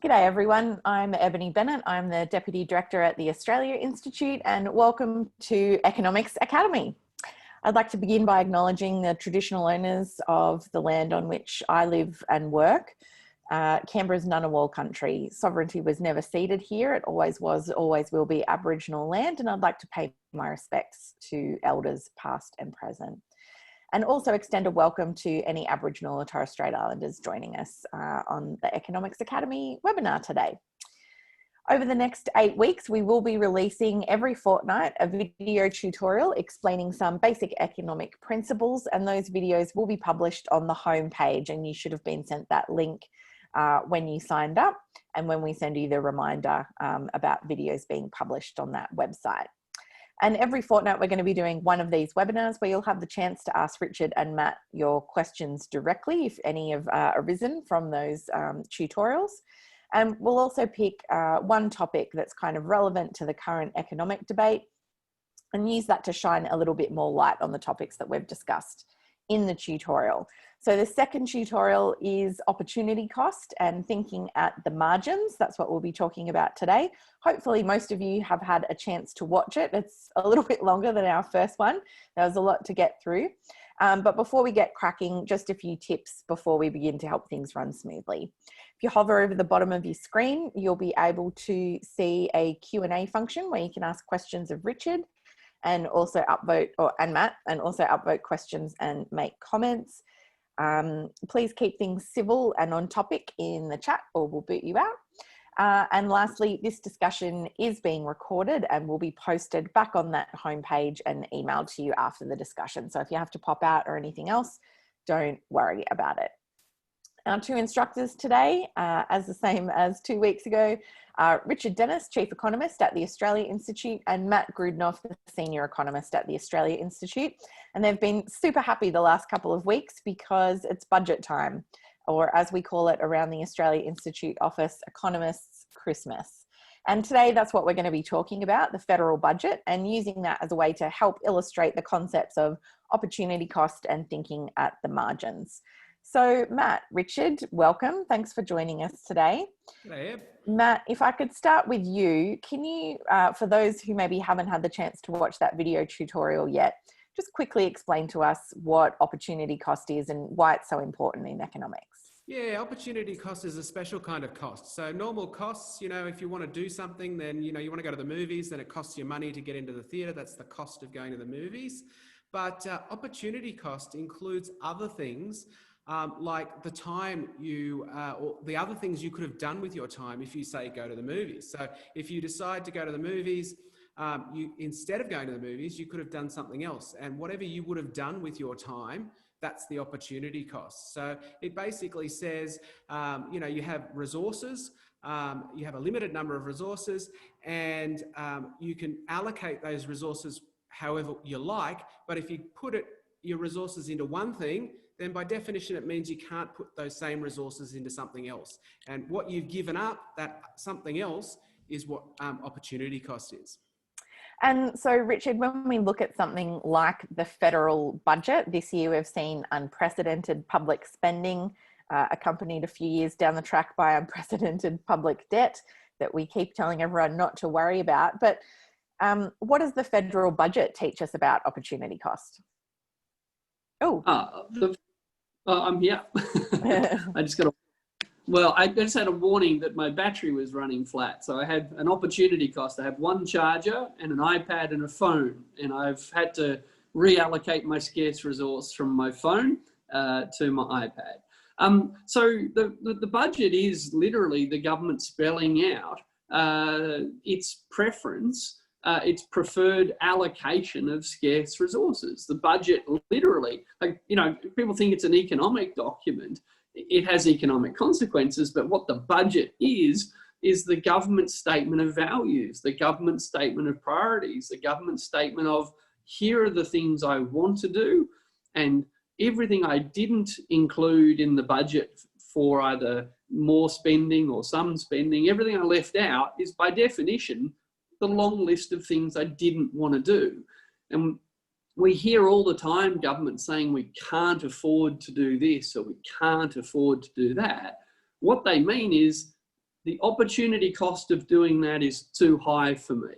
G'day everyone, I'm Ebony Bennett. I'm the Deputy Director at the Australia Institute and welcome to Economics Academy. I'd like to begin by acknowledging the traditional owners of the land on which I live and work. Canberra's Ngunnawal country. Sovereignty was never ceded here. It always was, always will be Aboriginal land, and I'd like to pay my respects to elders past and present. And also extend a welcome to any Aboriginal or Torres Strait Islanders joining us on the Economics Academy webinar today. Over the next 8 weeks, we will be releasing every fortnight a video tutorial explaining some basic economic principles, and those videos will be published on the home page, and you should have been sent that link when you signed up and when we send you the reminder about videos being published on that website. And every fortnight, we're going to be doing one of these webinars where you'll have the chance to ask Richard and Matt your questions directly, if any have arisen from those tutorials. And we'll also pick one topic that's kind of relevant to the current economic debate and use that to shine a little bit more light on the topics that we've discussed in the tutorial. So the second tutorial is opportunity cost and thinking at the margins. That's what we'll be talking about today. Hopefully most of you have had a chance to watch it. It's a little bit longer than our first one. There was a lot to get through. But before we get cracking, just a few tips before we begin to help things run smoothly. If you hover over the bottom of your screen, you'll be able to see a Q&A function where you can ask questions of Richard and also upvote, and Matt, and also upvote questions and make comments. Please keep things civil and on topic in the chat or we'll boot you out. And lastly, this discussion is being recorded and will be posted back on that homepage and emailed to you after the discussion. So if you have to pop out or anything else, don't worry about it. Our two instructors today, as the same as 2 weeks ago, Richard Dennis, Chief Economist at the Australia Institute, and Matt Grudnoff, the Senior Economist at the Australia Institute. And they've been super happy the last couple of weeks because it's budget time, or as we call it around the Australia Institute office, economists' Christmas. And today that's what we're going to be talking about, the federal budget, and using that as a way to help illustrate the concepts of opportunity cost and thinking at the margins. So Matt, Richard, welcome. Thanks for joining us today. G'day, Eb. Matt, if I could start with you, can you, for those who maybe haven't had the chance to watch that video tutorial yet, just quickly explain to us what opportunity cost is and why it's so important in economics? Yeah, opportunity cost is a special kind of cost. So normal costs, if you want to do something, then, you want to go to the movies, then it costs you money to get into the theatre. That's the cost of going to the movies. But opportunity cost includes other things like the time or the other things you could have done with your time if you say go to the movies. So if you decide to go to the movies, instead of going to the movies, you could have done something else. And whatever you would have done with your time, that's the opportunity cost. So it basically says, you have resources, you have a limited number of resources, and you can allocate those resources however you like. But if you put your resources into one thing, then by definition, it means you can't put those same resources into something else. And what you've given up, that something else, is what opportunity cost is. And so, Richard, when we look at something like the federal budget, this year we've seen unprecedented public spending, accompanied a few years down the track by unprecedented public debt that we keep telling everyone not to worry about. But what does the federal budget teach us about opportunity cost? I'm here. I just had a warning that my battery was running flat. So I had an opportunity cost. I have one charger and an iPad and a phone, and I've had to reallocate my scarce resource from my phone to my iPad. So the budget is literally the government spelling out its preference, its preferred allocation of scarce resources. The budget literally, people think it's an economic document. It has economic consequences, but what the budget is the government statement of values, the government statement of priorities, the government statement of here are the things I want to do, and everything I didn't include in the budget for either more spending or some spending, everything I left out is by definition the long list of things I didn't want to do. And we hear all the time government saying we can't afford to do this or we can't afford to do that. What they mean is the opportunity cost of doing that is too high for me.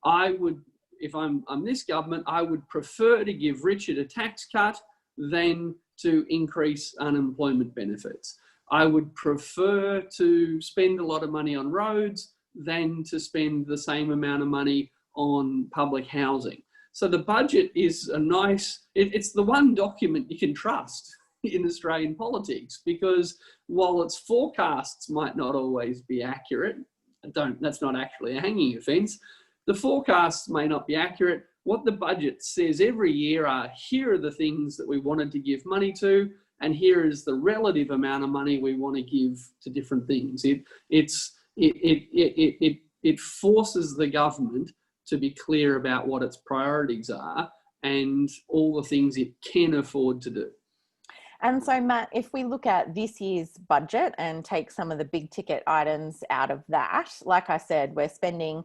I would, if I'm this government, I would prefer to give Richard a tax cut than to increase unemployment benefits. I would prefer to spend a lot of money on roads than to spend the same amount of money on public housing. So the budget is a nice, it's the one document you can trust in Australian politics, because while its forecasts might not always be accurate, that's not actually a hanging offence, the forecasts may not be accurate. What the budget says every year are, here are the things that we wanted to give money to, and here is the relative amount of money we want to give to different things. It forces the government to be clear about what its priorities are and all the things it can afford to do. And so, Matt, if we look at this year's budget and take some of the big ticket items out of that, like I said, we're spending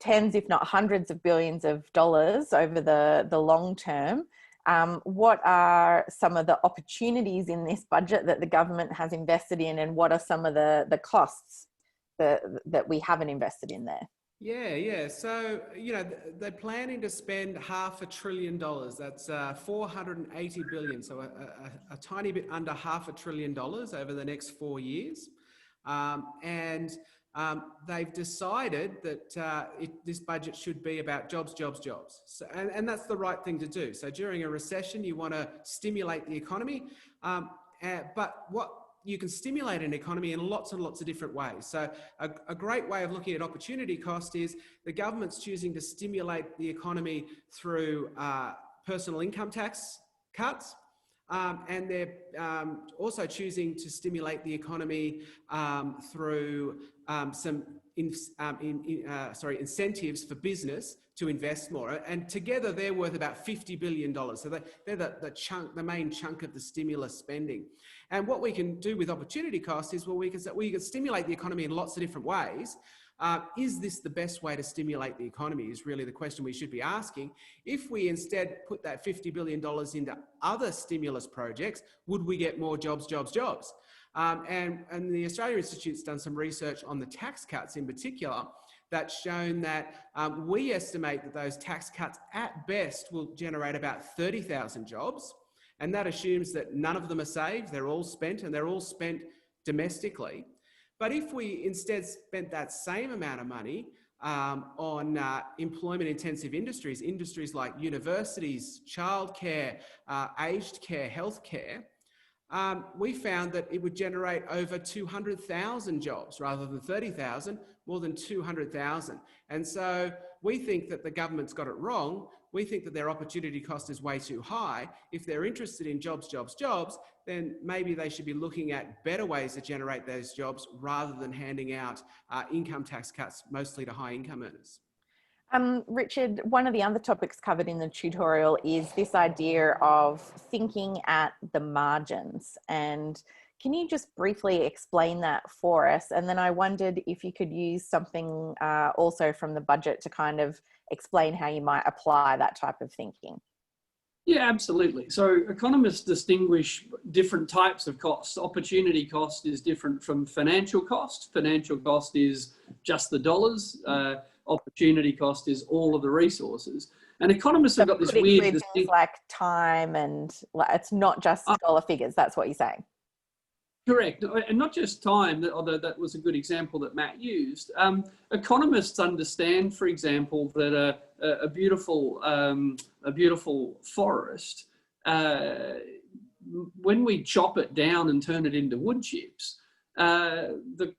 tens, if not hundreds of billions of dollars over the long term. What are some of the opportunities in this budget that the government has invested in, and what are some of the costs that we haven't invested in there? Yeah. So, they're planning to spend $500 billion. That's 480 billion. So a tiny bit under $500 billion over the next 4 years. They've decided that this budget should be about jobs. So, and that's the right thing to do. So during a recession, you want to stimulate the economy. But what you can stimulate an economy in lots and lots of different ways. So a great way of looking at opportunity cost is the government's choosing to stimulate the economy through personal income tax cuts. And they're also choosing to stimulate the economy through some incentives for business to invest more. And together they're worth about $50 billion. So they're the main chunk of the stimulus spending. And what we can do with opportunity cost is, well, we can stimulate the economy in lots of different ways. Is this the best way to stimulate the economy is really the question we should be asking. If we instead put that $50 billion into other stimulus projects, would we get more jobs? And the Australia Institute's done some research on the tax cuts in particular that's shown that we estimate that those tax cuts at best will generate about 30,000 jobs. And that assumes that none of them are saved, they're all spent, and they're all spent domestically. But if we instead spent that same amount of money on employment-intensive industries like universities, childcare, aged care, healthcare, we found that it would generate over 200,000 jobs rather than 30,000, more than 200,000. And so we think that the government's got it wrong. We think that their opportunity cost is way too high. If they're interested in jobs, then maybe they should be looking at better ways to generate those jobs rather than handing out income tax cuts, mostly to high income earners. Richard, one of the other topics covered in the tutorial is this idea of thinking at the margins. And can you just briefly explain that for us? And then I wondered if you could use something also from the budget to kind of explain how you might apply that type of thinking. Yeah, absolutely. So economists distinguish different types of costs. Opportunity cost is different from financial cost. Financial cost is just the dollars. Opportunity cost is all of the resources. And economists have got this weird things like time, and it's not just dollar figures. That's what you're saying. Correct, and not just time, although that was a good example that Matt used. Economists understand, for example, that a beautiful forest, when we chop it down and turn it into wood chips, the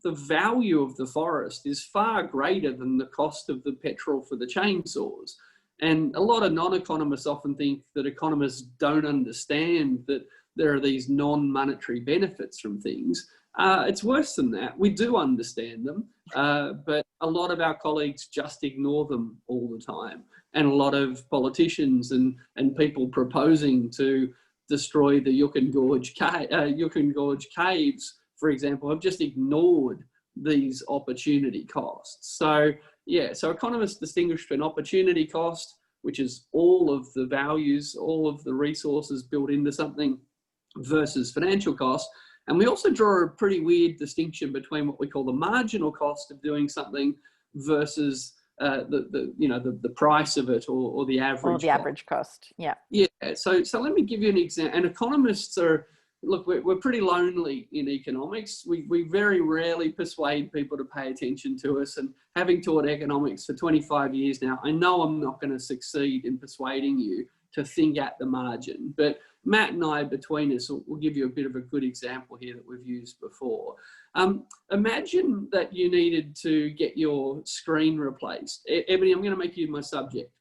value of the forest is far greater than the cost of the petrol for the chainsaws. And a lot of non-economists often think that economists don't understand that there are these non-monetary benefits from things. It's worse than that. We do understand them, but a lot of our colleagues just ignore them all the time. And a lot of politicians and people proposing to destroy the Yukon Gorge caves, for example, have just ignored these opportunity costs. So yeah, so economists distinguish between opportunity cost, which is all of the values, all of the resources built into something, versus financial cost. And we also draw a pretty weird distinction between what we call the marginal cost of doing something versus the price of it or the average or the cost. average cost. Yeah. Yeah. So let me give you an example. And economists are, look, we're pretty lonely in economics. We very rarely persuade people to pay attention to us. And having taught economics for 25 years now, I know I'm not going to succeed in persuading you to think at the margin. But Matt and I, between us, will give you a bit of a good example here that we've used before. Imagine that you needed to get your screen replaced. Ebony, I'm going to make you my subject.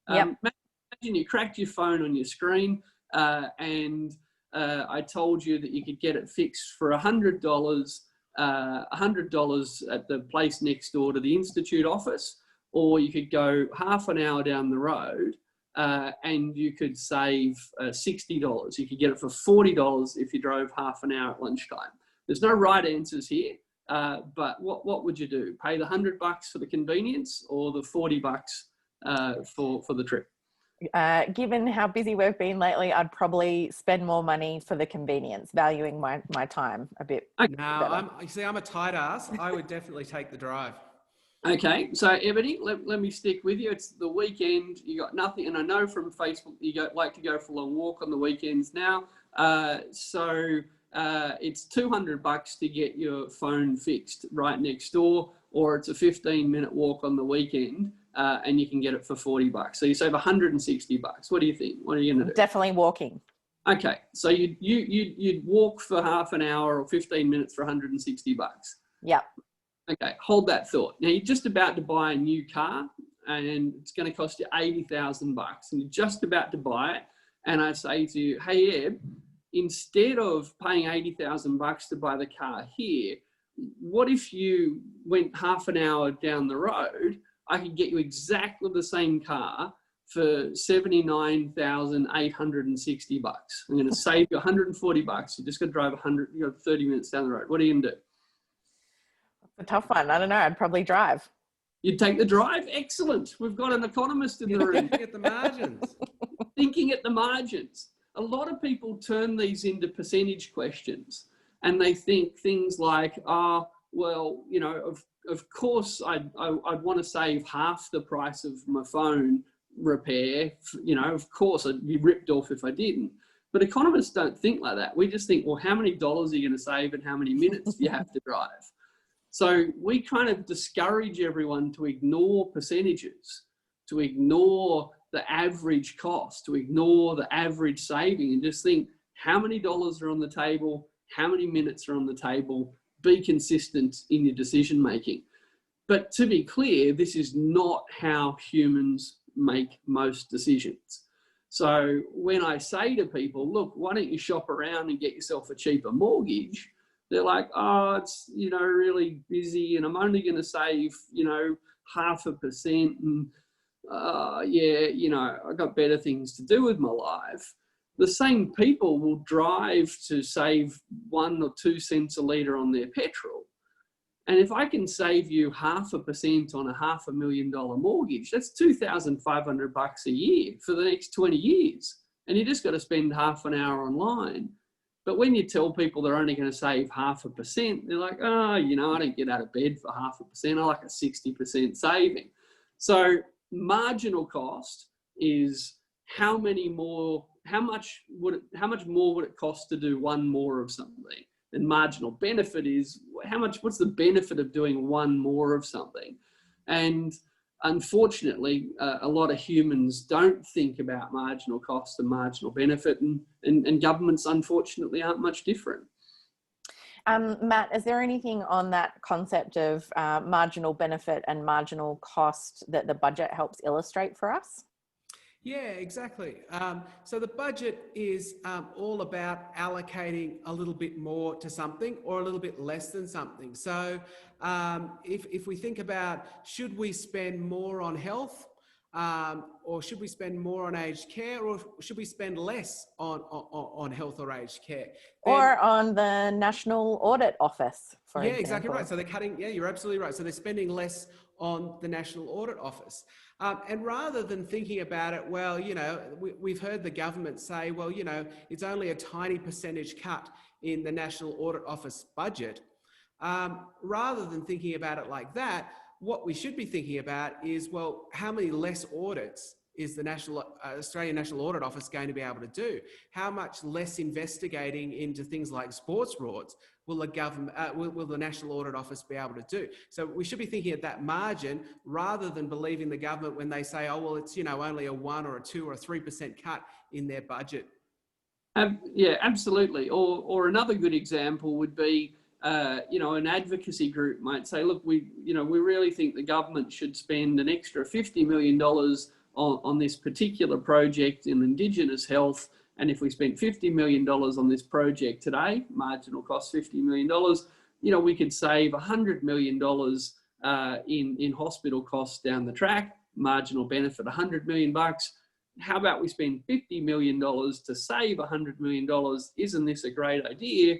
Yep. Imagine you cracked your phone on your screen and I told you that you could get it fixed for $100, $100 at the place next door to the Institute office, or you could go half an hour down the road and you could save $60. You could get it for $40 if you drove half an hour at lunchtime. There's no right answers here, but what would you do? Pay the $100 for the convenience or the $40 for the trip? Given how busy we've been lately, I'd probably spend more money for the convenience, valuing my time a bit. No, I'm a tight ass. I would definitely take the drive. Okay, so Ebony, let me stick with you. It's the weekend. You got nothing, and I know from Facebook you like to go for a long walk on the weekends now. So it's $200 to get your phone fixed right next door, or it's a 15-minute walk on the weekend. And you can get it for $40. So you save $160. What do you think? What are you going to do? Definitely walking. Okay, so you'd walk for half an hour or 15 minutes for $160. Yeah. Okay, hold that thought. Now you're just about to buy a new car, and it's going to cost you $80,000, and you're just about to buy it. And I say to you, hey Eb, instead of paying $80,000 to buy the car here, what if you went half an hour down the road? I could get you exactly the same car for $79,860. I'm going to save you $140. You just got to drive 30 minutes down the road. What are you going to do? It's a tough one. I don't know. I'd probably drive. You'd take the drive? Excellent. We've got an economist in the room. Thinking at the margins. Thinking at the margins. A lot of people turn these into percentage questions, and they think things like, of course, I'd want to save half the price of my phone repair. Of course, I'd be ripped off if I didn't. But economists don't think like that. We just think, well, how many dollars are you going to save and how many minutes do you have to drive? So we kind of discourage everyone to ignore percentages, to ignore the average cost, to ignore the average saving, and just think how many dollars are on the table, how many minutes are on the table. Be consistent in your decision making. But to be clear, this is not how humans make most decisions. So when I say to people, look, why don't you shop around and get yourself a cheaper mortgage? They're like, oh, it's, really busy and I'm only going to save, 0.5%. And I've got better things to do with my life. The same people will drive to save 1 or 2 cents a litre on their petrol. And if I can save you 0.5% on a $500,000 mortgage, that's $2,500 a year for the next 20 years. And you just got to spend half an hour online. But when you tell people they're only going to save 0.5%, they're like, oh, I don't get out of bed for 0.5%. I like a 60% saving. So marginal cost is how much more would it cost to do one more of something? And marginal benefit is what's the benefit of doing one more of something? And unfortunately, a lot of humans don't think about marginal cost and marginal benefit, and governments unfortunately aren't much different. Matt, is there anything on that concept of marginal benefit and marginal cost that the budget helps illustrate for us? Yeah, exactly. So the budget is all about allocating a little bit more to something or a little bit less than something. So if we think about, should we spend more on health? Or should we spend more on aged care, or should we spend less on health or aged care? Or on the National Audit Office, for example. Exactly right. So they're cutting, you're absolutely right. So they're spending less on the National Audit Office. And rather than thinking about it, well, we've heard the government say, well, it's only a tiny percentage cut in the National Audit Office budget. Rather than thinking about it like that, what we should be thinking about is, well, how many less audits is the Australian National Audit Office going to be able to do? How much less investigating into things like sports frauds will the National Audit Office be able to do? So we should be thinking at that margin rather than believing the government when they say, oh, well, it's only a 1 or a 2 or a 3% cut in their budget. Yeah, absolutely. Or another good example would be, an advocacy group might say, look, we really think the government should spend an extra $50 million on this particular project in Indigenous health. And if we spent $50 million on this project today, marginal cost $50 million, we could save $100 million in hospital costs down the track, marginal benefit $100 million. How about we spend $50 million to save $100 million? Isn't this a great idea?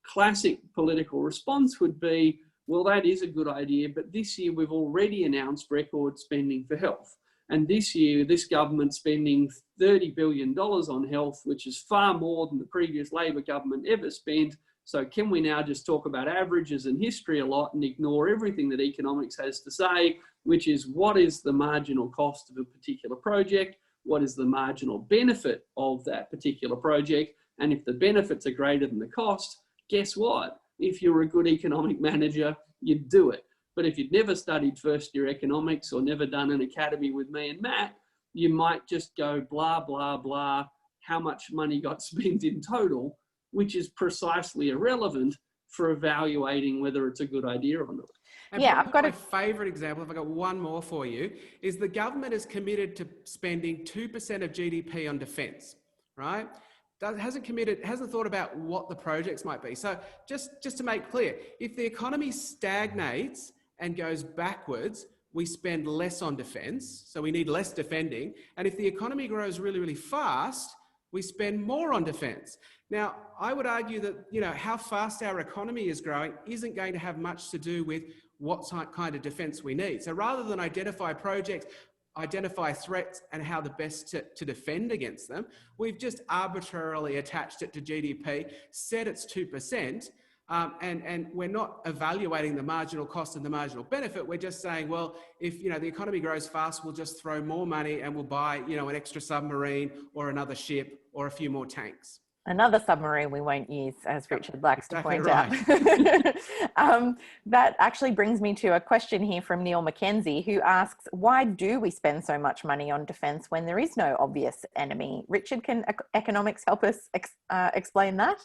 Classic political response would be, well, that is a good idea, but this year we've already announced record spending for health. And this year, this government's spending $30 billion on health, which is far more than the previous Labor government ever spent. So can we now just talk about averages and history a lot and ignore everything that economics has to say, which is what is the marginal cost of a particular project? What is the marginal benefit of that particular project? And if the benefits are greater than the cost, guess what? If you're a good economic manager, you'd do it. But if you'd never studied first year economics or never done an academy with me and Matt, you might just go blah, blah, blah, how much money got spent in total, which is precisely irrelevant for evaluating whether it's a good idea or not. And I've got my favourite example, if I've got one more for you, is the government is committed to spending 2% of GDP on defence, right? Hasn't thought about what the projects might be. So just to make clear, if the economy stagnates and goes backwards, we spend less on defence, so we need less defending. And if the economy grows really, really fast, we spend more on defence. Now, I would argue that, how fast our economy is growing isn't going to have much to do with what kind of defence we need. So rather than identify projects, identify threats and how the best to defend against them, we've just arbitrarily attached it to GDP, said it's 2%, and we're not evaluating the marginal cost and the marginal benefit. We're just saying, well, if the economy grows fast, we'll just throw more money and we'll buy an extra submarine or another ship or a few more tanks. Another submarine we won't use, as Richard likes to point out. That actually brings me to a question here from Neil McKenzie, who asks, why do we spend so much money on defence when there is no obvious enemy? Richard, can economics help us explain that?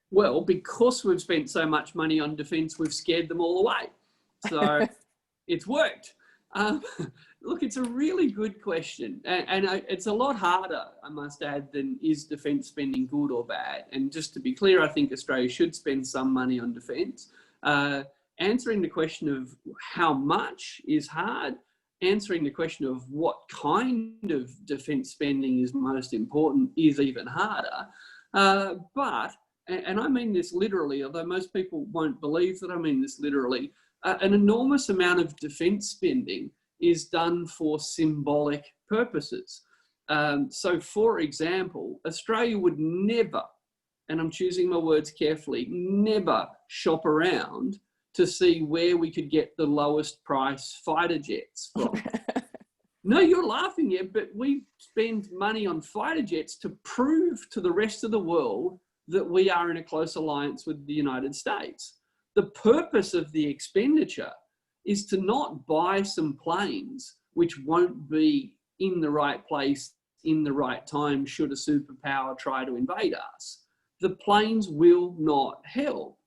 Well, because we've spent so much money on defence, we've scared them all away. So it's worked. Look, it's a really good question. And it's a lot harder, I must add, than is defence spending good or bad. And just to be clear, I think Australia should spend some money on defence. Answering the question of how much is hard. Answering the question of what kind of defence spending is most important is even harder. But, and I mean this literally, although most people won't believe that I mean this literally, an enormous amount of defence spending is done for symbolic purposes. So for example, Australia would never, and I'm choosing my words carefully, never shop around to see where we could get the lowest price fighter jets from. No, you're laughing yet, but we spend money on fighter jets to prove to the rest of the world that we are in a close alliance with the United States. The purpose of the expenditure is to not buy some planes which won't be in the right place in the right time should a superpower try to invade us. The planes will not help.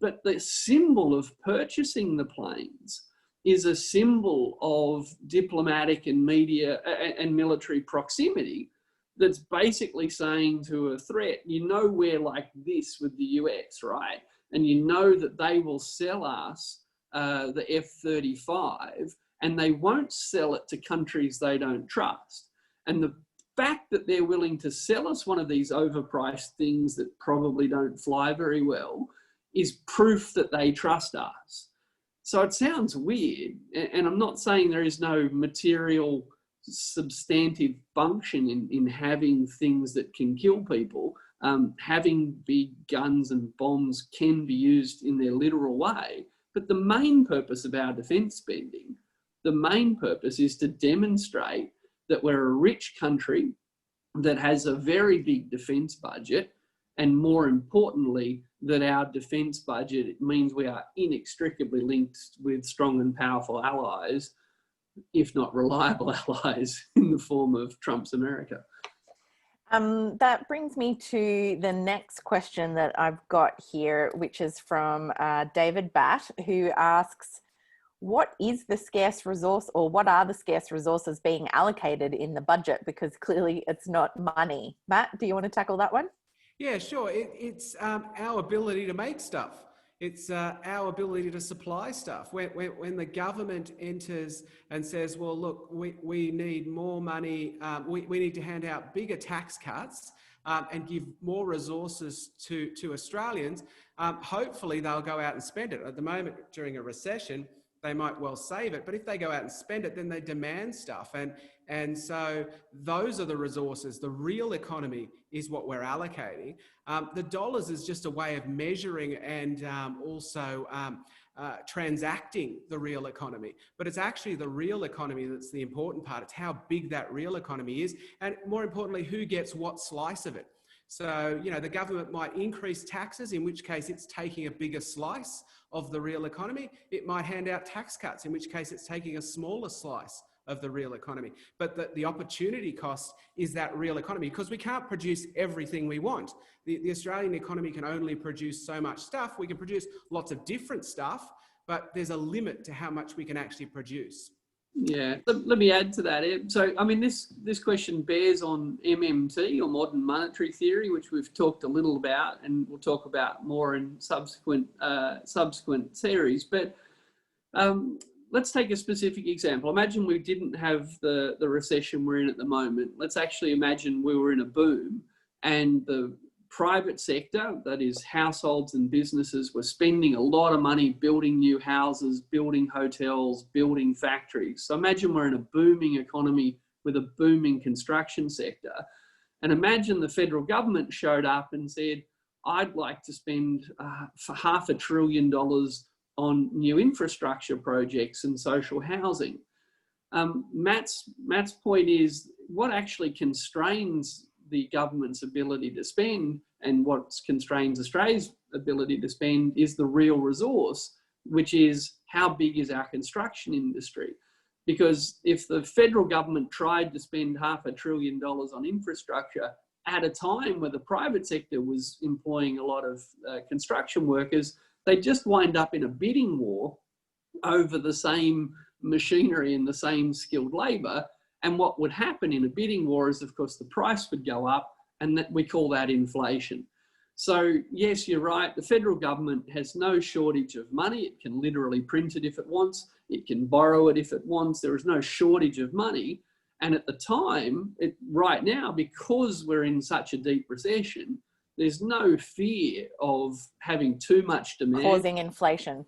But the symbol of purchasing the planes is a symbol of diplomatic and media and military proximity that's basically saying to a threat, we're like this with the US, right? And that they will sell us the F-35 and they won't sell it to countries they don't trust. And the fact that they're willing to sell us one of these overpriced things that probably don't fly very well is proof that they trust us. So it sounds weird, and I'm not saying there is no material substantive function in having things that can kill people. Having big guns and bombs can be used in their literal way, but the main purpose of our defence spending, the main purpose is to demonstrate that we're a rich country that has a very big defence budget, and more importantly, that our defence budget means we are inextricably linked with strong and powerful allies, if not reliable allies, in the form of Trump's America. That brings me to the next question that I've got here, which is from David Batt, who asks, what is the scarce resource, or what are the scarce resources being allocated in the budget? Because clearly it's not money. Matt, do you want to tackle that one? Yeah, sure. It's our ability to make stuff. It's our ability to supply stuff. When the government enters and says, well, look, we need more money, we need to hand out bigger tax cuts and give more resources to Australians, hopefully they'll go out and spend it. At the moment, during a recession, they might well save it, but if they go out and spend it, then they demand stuff. And so those are the resources. The real economy is what we're allocating. The dollars is just a way of measuring and also transacting the real economy. But it's actually the real economy that's the important part. It's how big that real economy is, and more importantly, who gets what slice of it. So, you know, the government might increase taxes, in which case it's taking a bigger slice of the real economy. It might hand out tax cuts, in which case it's taking a smaller slice of the real economy. But the opportunity cost is that real economy, because we can't produce everything we want. The Australian economy can only produce so much stuff. We can produce lots of different stuff, but there's a limit to how much we can actually produce. Yeah, let me add to that. So, I mean, this question bears on MMT, or modern monetary theory, which we've talked a little about, and we'll talk about more in subsequent series. But let's take a specific example. Imagine we didn't have the recession we're in at the moment. Let's actually imagine we were in a boom, and the private sector, that is households and businesses, were spending a lot of money building new houses, building hotels, building factories. So imagine we're in a booming economy with a booming construction sector. And imagine the federal government showed up and said, I'd like to spend for $500 billion on new infrastructure projects and social housing. Matt's point is, what actually constrains the government's ability to spend, and what constrains Australia's ability to spend, is the real resource, which is how big is our construction industry. Because if the federal government tried to spend $500 billion on infrastructure at a time where the private sector was employing a lot of construction workers, they just wind up in a bidding war over the same machinery and the same skilled labour. And what would happen in a bidding war is, of course, the price would go up, and that we call that inflation. So yes, you're right. The federal government has no shortage of money. It can literally print it if it wants. It can borrow it if it wants. There is no shortage of money. And at the time, right now, because we're in such a deep recession, there's no fear of having too much demand. Causing inflation.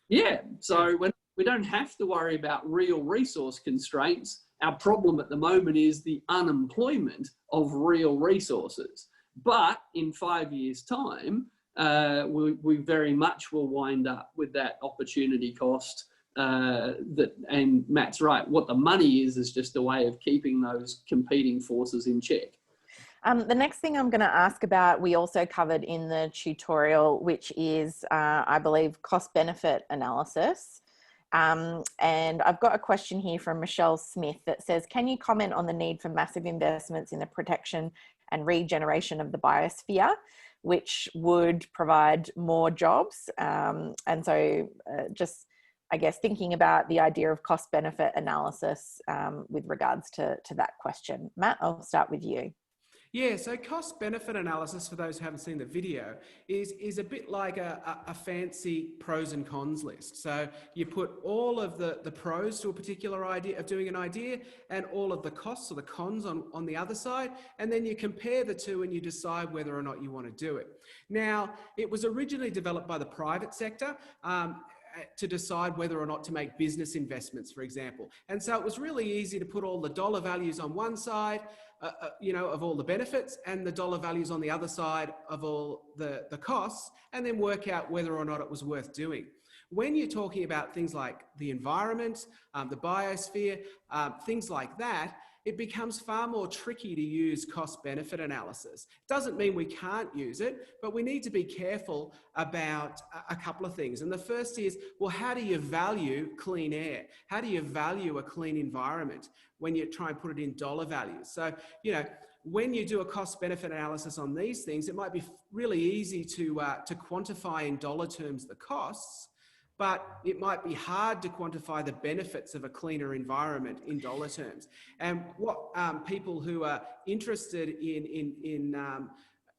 Yeah. So when we don't have to worry about real resource constraints. Our problem at the moment is the unemployment of real resources. But in 5 years' time, we very much will wind up with that opportunity cost. And Matt's right. What the money is just a way of keeping those competing forces in check. The next thing I'm going to ask about, we also covered in the tutorial, which is, I believe, cost-benefit analysis. And I've got a question here from Michelle Smith that says, can you comment on the need for massive investments in the protection and regeneration of the biosphere, which would provide more jobs? And so just, I guess, thinking about the idea of cost-benefit analysis with regards to that question. Matt, I'll start with you. Yeah, so cost benefit analysis, for those who haven't seen the video, is a bit like a fancy pros and cons list. So you put all of the pros to a particular idea of doing an idea and all of the costs or the cons on the other side, and then you compare the two and you decide whether or not you want to do it. Now, it was originally developed by the private sector, to decide whether or not to make business investments, for example. And so it was really easy to put all the dollar values on one side, of all the benefits, and the dollar values on the other side of all the costs, and then work out whether or not it was worth doing. When you're talking about things like the environment, the biosphere, things like that, it becomes far more tricky to use cost-benefit analysis. Doesn't mean we can't use it, but we need to be careful about a couple of things. And the first is, well, how do you value clean air? How do you value a clean environment when you try and put it in dollar values? So, when you do a cost-benefit analysis on these things, it might be really easy to quantify in dollar terms the costs, but it might be hard to quantify the benefits of a cleaner environment in dollar terms. And what people who are interested in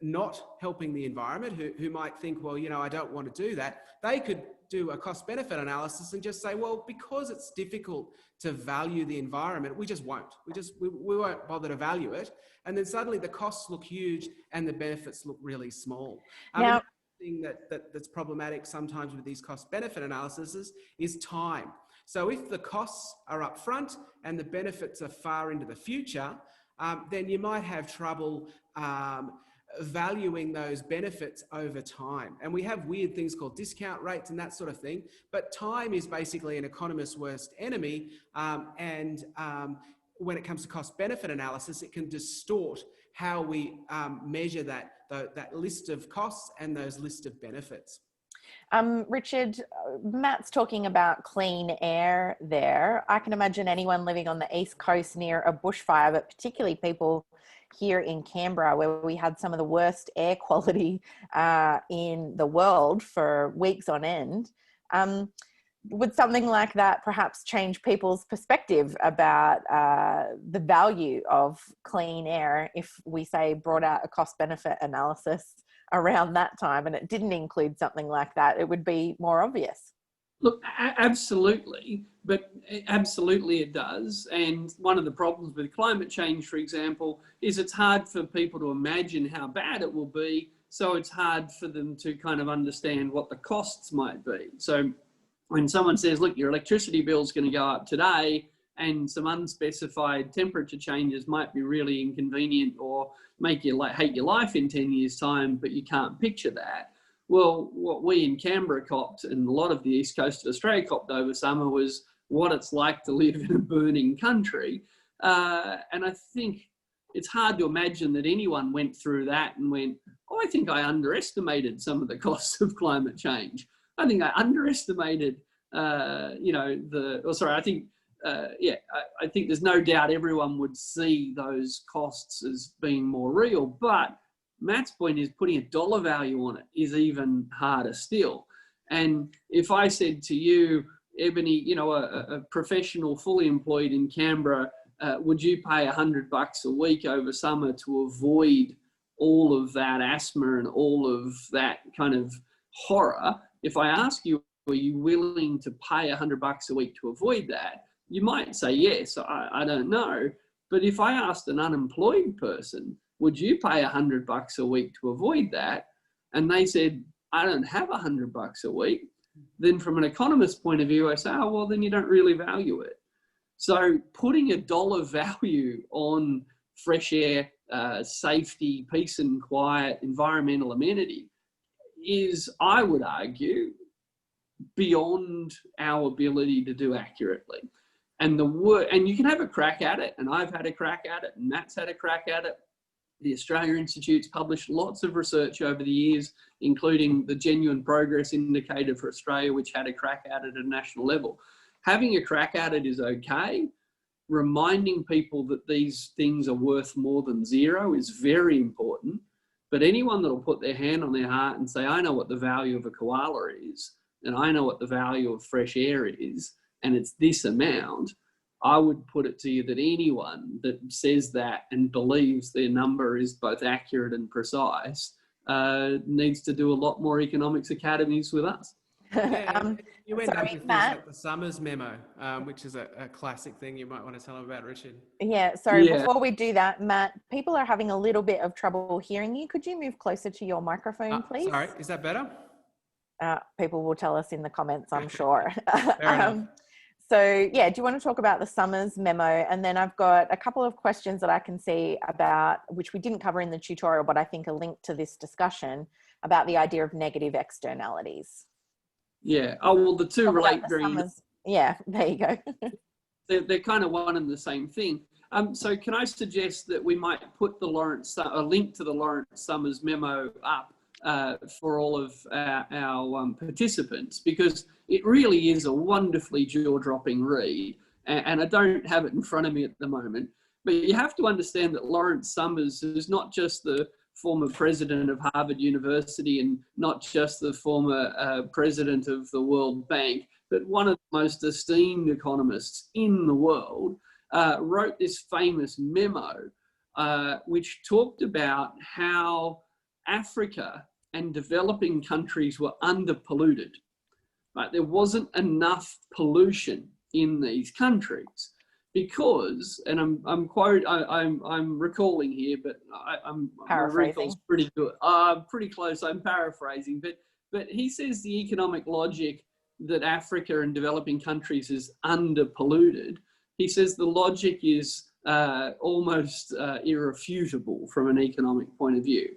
not helping the environment, who might think, well, I don't want to do that, they could do a cost benefit analysis and just say, well, because it's difficult to value the environment, we just won't. We won't bother to value it. And then suddenly the costs look huge and the benefits look really small. Now, thing that's problematic sometimes with these cost benefit analyses is time. So if the costs are up front and the benefits are far into the future, then you might have trouble valuing those benefits over time. And we have weird things called discount rates and that sort of thing, but time is basically an economist's worst enemy. When it comes to cost benefit analysis, it can distort how we measure that list of costs and those list of benefits. Richard, Matt's talking about clean air there. I can imagine anyone living on the East Coast near a bushfire, but particularly people here in Canberra, where we had some of the worst air quality in the world for weeks on end. Would something like that perhaps change people's perspective about the value of clean air if we, say, brought out a cost-benefit analysis around that time and it didn't include something like that? It would be more obvious. Look, absolutely, but absolutely it does. And one of the problems with climate change, for example, is it's hard for people to imagine how bad it will be. So it's hard for them to kind of understand what the costs might be. So when someone says, look, your electricity bill is going to go up today and some unspecified temperature changes might be really inconvenient or make you hate your life in 10 years' time, but you can't picture that. Well, what we in Canberra copped and a lot of the east coast of Australia copped over summer was what it's like to live in a burning country. And I think it's hard to imagine that anyone went through that and went, oh, I think I underestimated some of the costs of climate change. I think I underestimated, I think there's no doubt everyone would see those costs as being more real. But Matt's point is putting a dollar value on it is even harder still. And if I said to you, Ebony, a professional fully employed in Canberra, would you pay $100 a week over summer to avoid all of that asthma and all of that kind of horror? If I ask you, are you willing to pay $100 a week to avoid that? You might say yes, I don't know. But if I asked an unemployed person, would you pay $100 a week to avoid that? And they said, I don't have $100 a week. Then from an economist's point of view, I say, oh, well, then you don't really value it. So putting a dollar value on fresh air, safety, peace and quiet, environmental amenity is, I would argue, beyond our ability to do accurately. And and you can have a crack at it, and I've had a crack at it, and Matt's had a crack at it. The Australia Institute's published lots of research over the years, including the Genuine Progress Indicator for Australia, which had a crack at it at a national level. Having a crack at it is okay. Reminding people that these things are worth more than zero is very important. But anyone that'll put their hand on their heart and say, I know what the value of a koala is, and I know what the value of fresh air is, and it's this amount, I would put it to you that anyone that says that and believes their number is both accurate and precise needs to do a lot more economics academies with us. Yeah, you end up with Matt, things like the Summers memo, which is a classic thing you might want to tell them about, Richard. Yeah, sorry, before we do that, Matt, people are having a little bit of trouble hearing you. Could you move closer to your microphone, please? Sorry, is that better? People will tell us in the comments, I'm sure. Fair enough. So yeah, do you want to talk about the Summers memo? And then I've got a couple of questions that I can see about, which we didn't cover in the tutorial, but I think are linked to this discussion about the idea of negative externalities. Yeah, oh, well, the two relate very... Yeah, there you go. They're kind of one and the same thing. So can I suggest that we might put a link to the Lawrence Summers memo up for all of our participants, because it really is a wonderfully jaw-dropping read, and I don't have it in front of me at the moment, but you have to understand that Lawrence Summers is not just the former president of Harvard University and not just the former president of the World Bank, but one of the most esteemed economists in the world, wrote this famous memo, which talked about how Africa and developing countries were under-polluted. Right? There wasn't enough pollution in these countries because, and I'm recalling here, but my recall's pretty good. Pretty close. I'm paraphrasing, but he says the economic logic that Africa and developing countries is under-polluted. He says the logic is almost irrefutable from an economic point of view.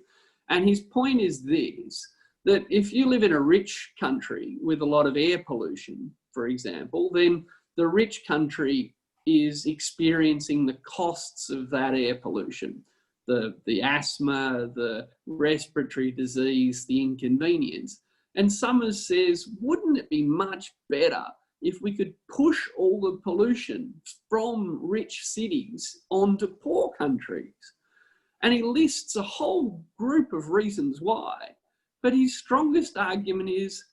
And his point is this, that if you live in a rich country with a lot of air pollution, for example, then the rich country is experiencing the costs of that air pollution, the asthma, the respiratory disease, the inconvenience. And Summers says, wouldn't it be much better if we could push all the pollution from rich cities onto poor countries? And he lists a whole group of reasons why. But his strongest argument is,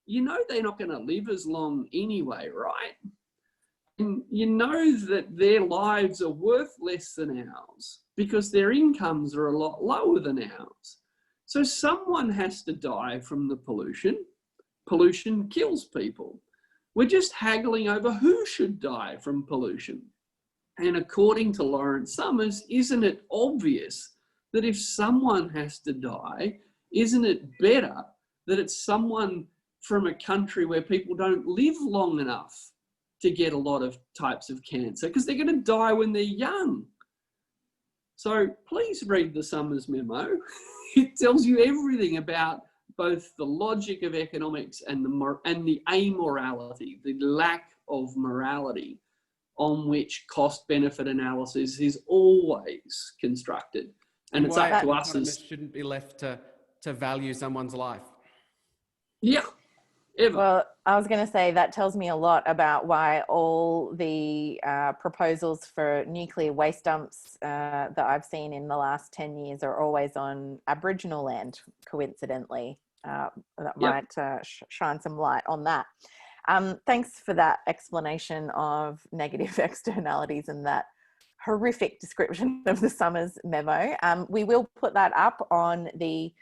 you know, they're not going to live as long anyway, right? And you know that their lives are worth less than ours because their incomes are a lot lower than ours. So someone has to die from the pollution. Pollution kills people. We're just haggling over who should die from pollution. And according to Lawrence Summers, isn't it obvious that if someone has to die, isn't it better that it's someone from a country where people don't live long enough to get a lot of types of cancer because they're going to die when they're young? So please read the Summers memo. It tells you everything about both the logic of economics and the amorality, the lack of morality on which cost-benefit analysis is always constructed. And it's up to us as... shouldn't be left to value someone's life. Yeah, ever. Well, I was going to say that tells me a lot about why all the proposals for nuclear waste dumps that I've seen in the last 10 years are always on Aboriginal land, coincidentally. That might shine some light on that. Thanks for that explanation of negative externalities and that horrific description of the Summers memo. We will put that up on the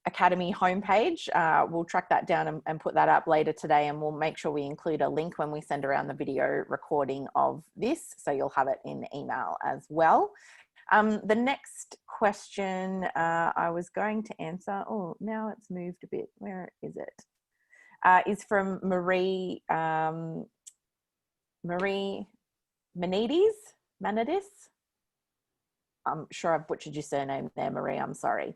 Academy homepage. We'll track that down and put that up later today, and we'll make sure we include a link when we send around the video recording of this, so you'll have it in email as well. The next question I was going to answer, oh, now it's moved a bit. Where is it? Is from Marie Manidis. I'm sure I've butchered your surname there, Marie, I'm sorry.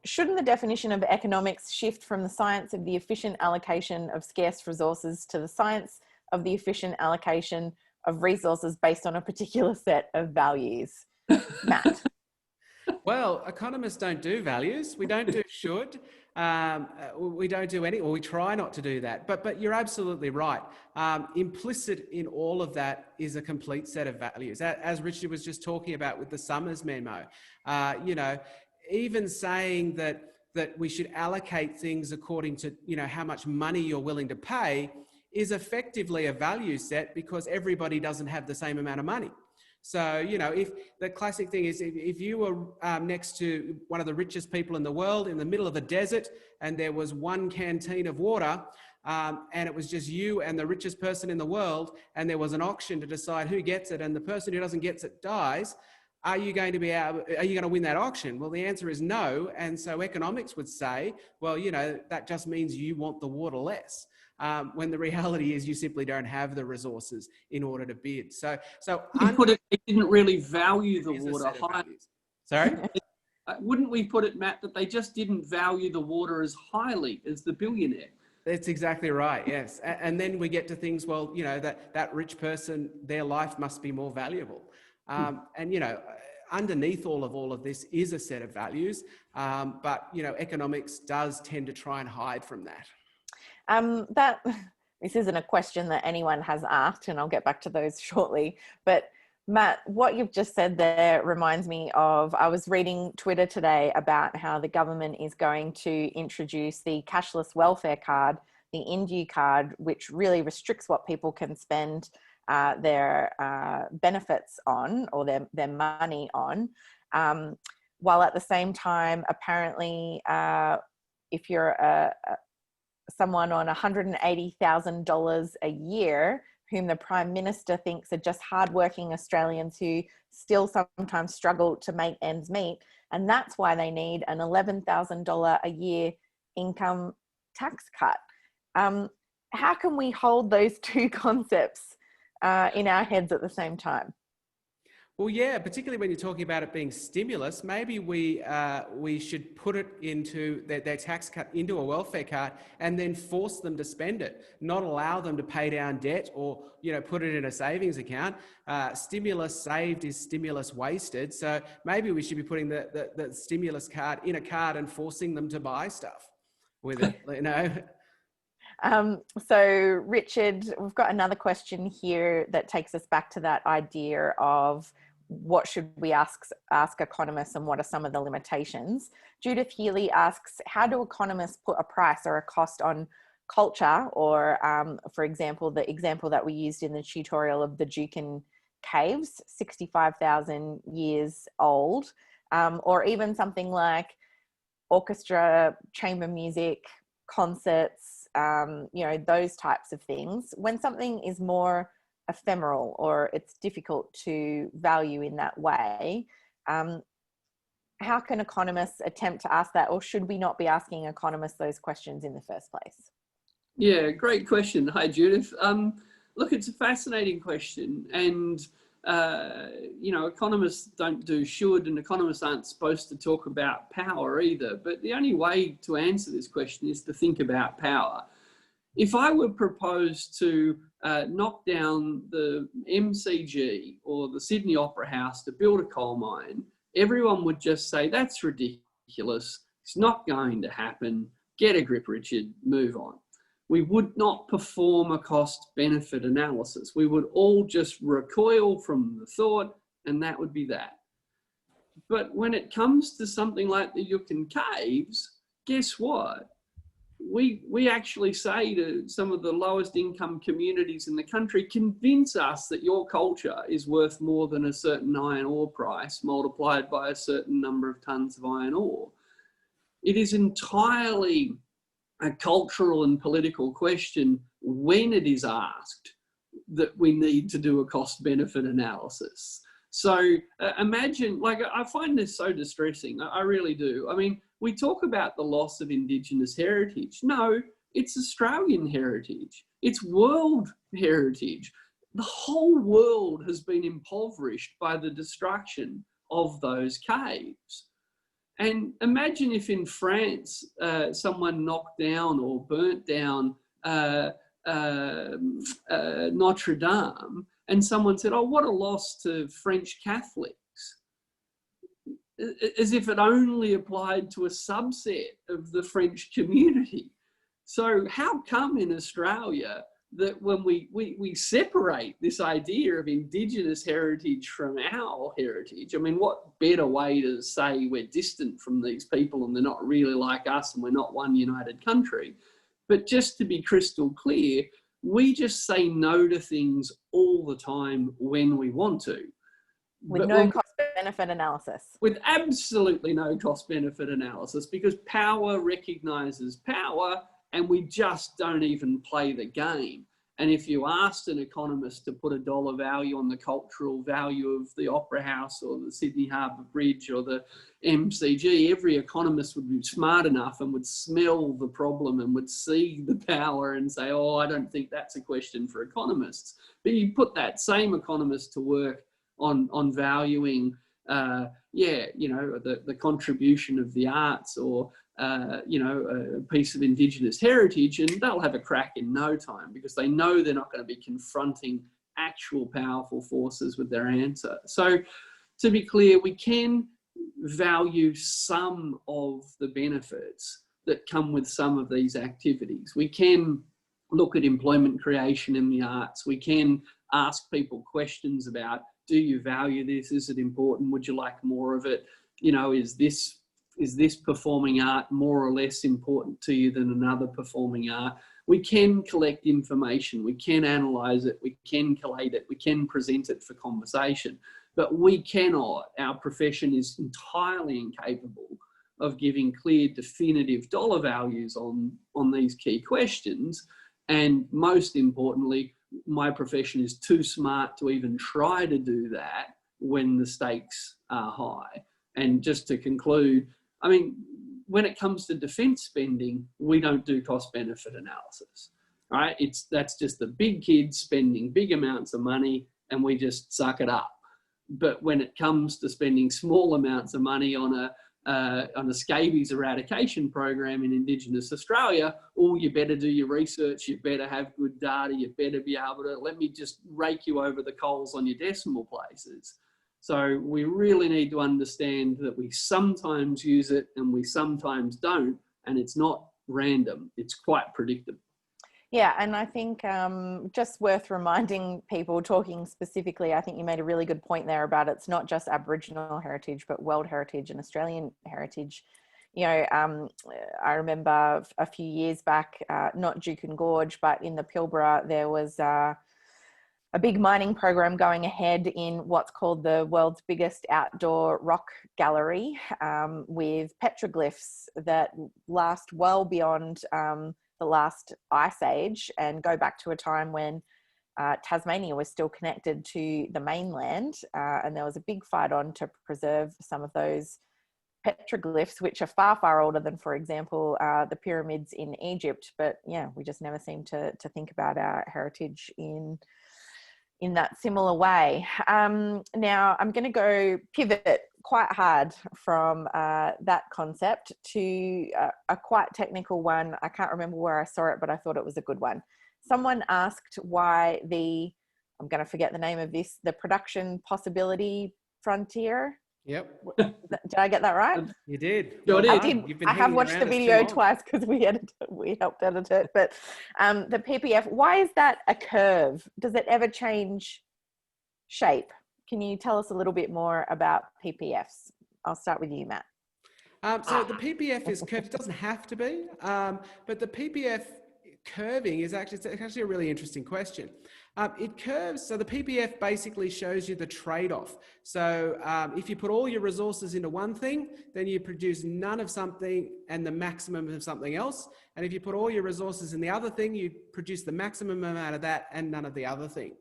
Shouldn't the definition of economics shift from the science of the efficient allocation of scarce resources to the science of the efficient allocation of resources based on a particular set of values? Matt. Well, economists don't do values. We don't do should. We don't do any, or we try not to do that. But you're absolutely right. Implicit in all of that is a complete set of values. As Richard was just talking about with the Summers memo, you know, even saying that we should allocate things according to, you know, how much money you're willing to pay is effectively a value set because everybody doesn't have the same amount of money. So, you know, if the classic thing is if you were next to one of the richest people in the world in the middle of a desert and there was one canteen of water and it was just you and the richest person in the world and there was an auction to decide who gets it and the person who doesn't get it dies, are you going to win that auction? Well, the answer is no. And so economics would say, well, you know, that just means you want the water less. When the reality is you simply don't have the resources in order to bid. So they didn't really value the water high. Sorry? Wouldn't we put it, Matt, that they just didn't value the water as highly as the billionaire? That's exactly right, yes. And then we get to things, well, you know, that rich person, their life must be more valuable. And, you know, underneath all of this is a set of values, but, you know, economics does tend to try and hide from that. This isn't a question that anyone has asked, and I'll get back to those shortly. But Matt, what you've just said there reminds me of, I was reading Twitter today about how the government is going to introduce the cashless welfare card, the Indue card, which really restricts what people can spend their benefits on or their money on, while at the same time, apparently, if you're someone on $180,000 a year, whom the Prime Minister thinks are just hardworking Australians who still sometimes struggle to make ends meet. And that's why they need an $11,000 a year income tax cut. How can we hold those two concepts in our heads at the same time? Well, yeah, particularly when you're talking about it being stimulus, maybe we should put it into their tax cut into a welfare card and then force them to spend it, not allow them to pay down debt or, you know, put it in a savings account. Stimulus saved is stimulus wasted. So maybe we should be putting the stimulus card in a card and forcing them to buy stuff with it, you know. So Richard, we've got another question here that takes us back to that idea of what should we ask economists and what are some of the limitations. Judith Healy asks, how do economists put a price or a cost on culture? Or for example, the example that we used in the tutorial of the Jukin caves, 65,000 years old, or even something like orchestra, chamber music, concerts, you know, those types of things. When something is more ephemeral or it's difficult to value in that way, how can economists attempt to ask that, or should we not be asking economists those questions in the first place? Yeah, great question. Hi, Judith. Look, it's a fascinating question, and you know, economists don't do should, and economists aren't supposed to talk about power either. But the only way to answer this question is to think about power. If I were proposed to knock down the MCG or the Sydney Opera House to build a coal mine, everyone would just say, that's ridiculous. It's not going to happen. Get a grip, Richard, move on. We would not perform a cost-benefit analysis. We would all just recoil from the thought, and that would be that. But when it comes to something like the Jukin Caves, guess what? We actually say to some of the lowest income communities in the country, convince us that your culture is worth more than a certain iron ore price multiplied by a certain number of tons of iron ore. It is entirely a cultural and political question when it is asked that we need to do a cost-benefit analysis. So imagine, like, I find this so distressing. I really do. I mean, we talk about the loss of Indigenous heritage. No, it's Australian heritage. It's world heritage. The whole world has been impoverished by the destruction of those caves. And imagine if in France, someone knocked down or burnt down Notre Dame, and someone said, oh, what a loss to French Catholics, as if it only applied to a subset of the French community. So how come in Australia that when we separate this idea of Indigenous heritage from our heritage, I mean, what better way to say we're distant from these people and they're not really like us and we're not one united country? But just to be crystal clear, We just say no to things all the time when we want to. With no cost benefit analysis. With absolutely no cost benefit analysis, because power recognizes power and we just don't even play the game. And if you asked an economist to put a dollar value on the cultural value of the Opera House or the Sydney Harbour Bridge or the MCG, every economist would be smart enough and would smell the problem and would see the power and say, oh, I don't think that's a question for economists. But you put that same economist to work on valuing, the contribution of the arts or, a piece of Indigenous heritage, and they'll have a crack in no time because they know they're not going to be confronting actual powerful forces with their answer. So to be clear, we can value some of the benefits that come with some of these activities. We can look at employment creation in the arts. We can ask people questions about, do you value this? Is it important? Would you like more of it? Is this performing art more or less important to you than another performing art? We can collect information, we can analyse it, we can collate it, we can present it for conversation, but we cannot, our profession is entirely incapable of giving clear, definitive dollar values on these key questions. And most importantly, my profession is too smart to even try to do that when the stakes are high. And just to conclude, I mean, when it comes to defence spending, we don't do cost benefit analysis, right? That's just the big kids spending big amounts of money and we just suck it up. But when it comes to spending small amounts of money on a scabies eradication program in Indigenous Australia, you better do your research, you better have good data, you better be able to, let me just rake you over the coals on your decimal places. So we really need to understand that we sometimes use it and we sometimes don't, and it's not random, it's quite predictable. Yeah, and I think just worth reminding people, talking specifically, I think you made a really good point there about it's not just Aboriginal heritage, but world heritage and Australian heritage. I remember a few years back, not Juukan Gorge, but in the Pilbara, there was a big mining program going ahead in what's called the world's biggest outdoor rock gallery, with petroglyphs that last well beyond the last ice age and go back to a time when Tasmania was still connected to the mainland, and there was a big fight on to preserve some of those petroglyphs, which are far, far older than, for example, the pyramids in Egypt. But yeah, we just never seem to think about our heritage in that similar way. Now I'm going to go pivot quite hard from that concept to a quite technical one. I can't remember where I saw it, but I thought it was a good one. Someone asked why I'm going to forget the name of this, the production possibility frontier. Yep. Did I get that right? You did. I did. I have watched the video twice because we helped edit it. But the PPF, why is that a curve? Does it ever change shape? Can you tell us a little bit more about PPFs? I'll start with you, Matt. So the PPF is curved. It doesn't have to be, but the PPF curving is actually a really interesting question. It curves, so the PPF basically shows you the trade-off. So if you put all your resources into one thing, then you produce none of something and the maximum of something else. And if you put all your resources in the other thing, you produce the maximum amount of that and none of the other thing.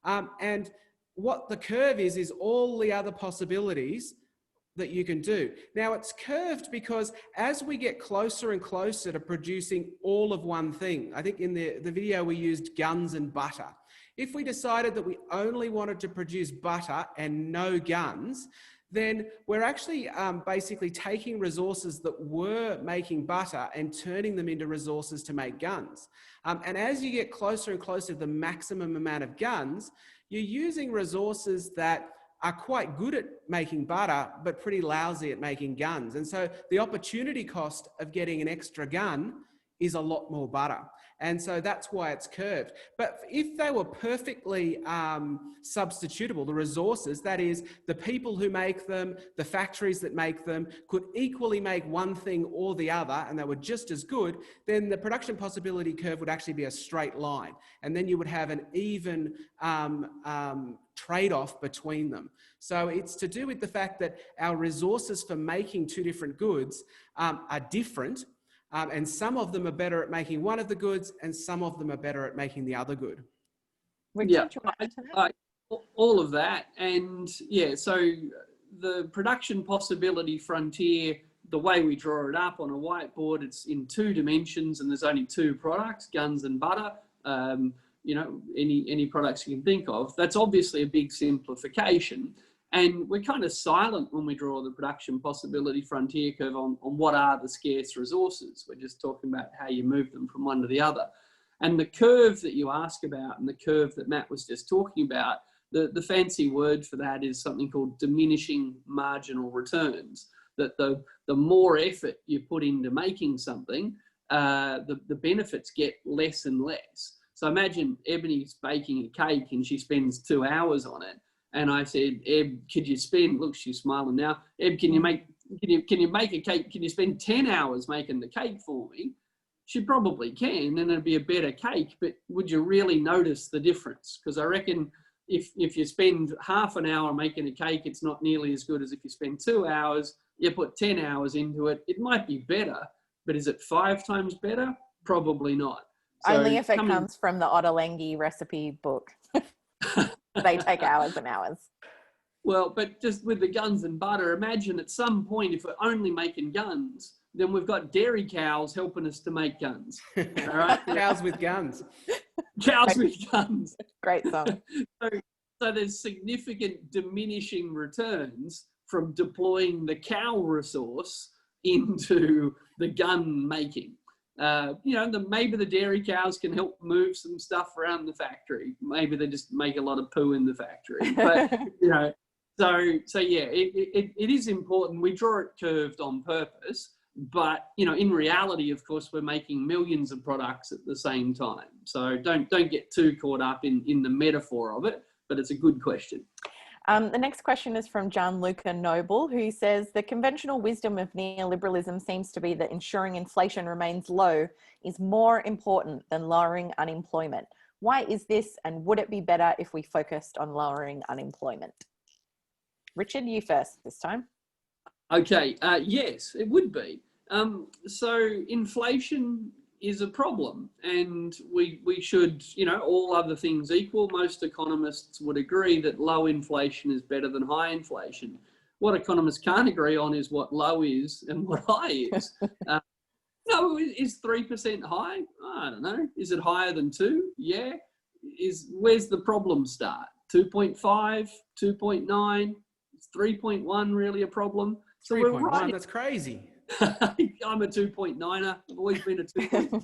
And what the curve is all the other possibilities that you can do. Now it's curved because as we get closer and closer to producing all of one thing, I think in the video we used guns and butter. If we decided that we only wanted to produce butter and no guns, then we're actually basically taking resources that were making butter and turning them into resources to make guns. And as you get closer and closer to the maximum amount of guns, you're using resources that are quite good at making butter, but pretty lousy at making guns. And so the opportunity cost of getting an extra gun is a lot more butter. And so that's why it's curved. But if they were perfectly substitutable, the resources, that is, the people who make them, the factories that make them, could equally make one thing or the other, and they were just as good, then the production possibility curve would actually be a straight line. And then you would have an even trade-off between them. So it's to do with the fact that our resources for making two different goods are different. And some of them are better at making one of the goods, and some of them are better at making the other good. Yeah, all of that. And yeah, so the production possibility frontier, the way we draw it up on a whiteboard, it's in 2 dimensions, and there's only 2 products, guns and butter. You know, any products you can think of. That's obviously a big simplification. And we're kind of silent when we draw the production possibility frontier curve on what are the scarce resources. We're just talking about how you move them from one to the other. And the curve that you ask about, and the curve that Matt was just talking about, the fancy word for that is something called diminishing marginal returns. That the more effort you put into making something, the benefits get less and less. So imagine Ebony's baking a cake and she spends 2 hours on it. And I said, Eb, could you spend, look, she's smiling now. Eb, can you make a cake? Can you spend 10 hours making the cake for me? She probably can, and it'd be a better cake, but would you really notice the difference? Because I reckon if you spend half an hour making a cake, it's not nearly as good as if you spend 2 hours, you put 10 hours into it, it might be better, but is it 5 times better? Probably not. So only if it comes from the Ottolenghi recipe book. They take hours and hours. Well, but just with the guns and butter, imagine at some point, if we're only making guns, then we've got dairy cows helping us to make guns. All right? Cows with guns. Cows with guns. Great song. So there's significant diminishing returns from deploying the cow resource into the gun making. You know, maybe the dairy cows can help move some stuff around the factory. Maybe they just make a lot of poo in the factory. But, you know, so yeah, it is important. We draw it curved on purpose. But, you know, in reality, of course, we're making millions of products at the same time. So don't get too caught up in the metaphor of it, but it's a good question. The next question is from Gianluca Noble, who says the conventional wisdom of neoliberalism seems to be that ensuring inflation remains low is more important than lowering unemployment. Why is this, and would it be better if we focused on lowering unemployment? Richard, you first this time. Okay, yes, it would be. So inflation is a problem, and we should, you know, all other things equal, most economists would agree that low inflation is better than high inflation. What economists can't agree on is what low is and what high is. No, is 3% high? I don't know. Is it higher than 2? Yeah. Where's the problem start? 2.5, 2.9, is 3.1 really a problem? So 3.1, that's crazy. I'm a 2.9er. I've always been a 2.9.